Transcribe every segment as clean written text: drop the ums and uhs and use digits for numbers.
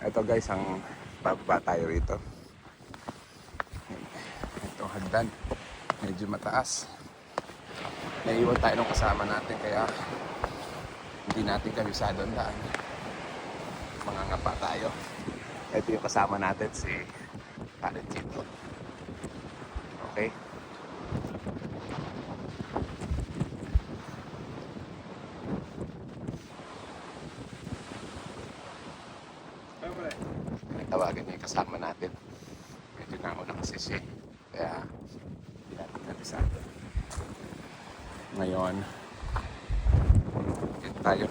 Ito guys, ang bababa tayo rito. Itong hagdan, medyo mataas. Naiiwan tayo ng kasama natin kaya hindi natin kabisado ang daan. Mangangapa tayo. Ito yung kasama natin, si Valentino. Okay? Tawagan niya yung kasama natin. Medyo nauna kasi siya. Kaya hindi natin kabisado. Ngayon, yun tayo.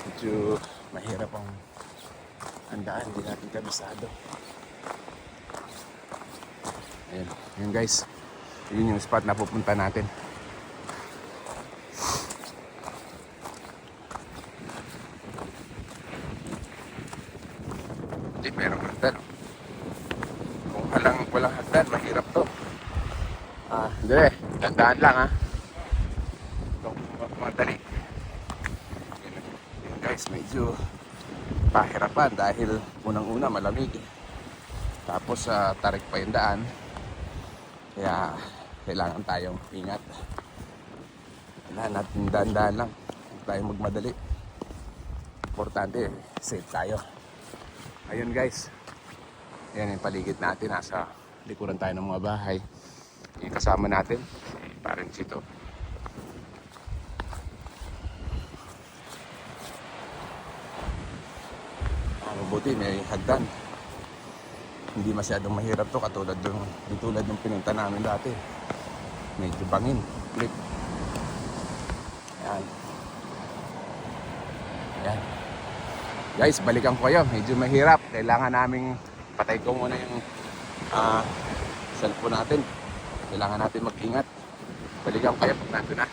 Medyo mahirap ang handaan. Hindi natin kabisado. Ayun. Ayun guys. Yun yung spot na pupunta natin. Hindi, merong hagdan. Kung walang hagdan, mahirap to. Hindi, tandaan lang ha. Kung madali. Yun guys, medyo pahirapan dahil unang-una malamig. Tapos tarik pa yung daan. Kaya kailangan tayong ingat. Kailangan natin dahan-dahan lang. Huwag tayong magmadali. Importante, safe tayo. Ayun guys. Yan yung paligid natin. Nasa likuran tayo ng mga bahay. Yung kasama natin, si Parencito. Mabuti, may hagdan. Hindi masyadong mahirap to katulad ng pinunta namin dati. Medyo bangin, flip. Ayan. Ayan. Guys, balikan ko kayo. Medyo mahirap. Kailangan naming patay ko muna yung cellphone natin. Kailangan natin mag-ingat. Balikan ko kayo pag nandun na.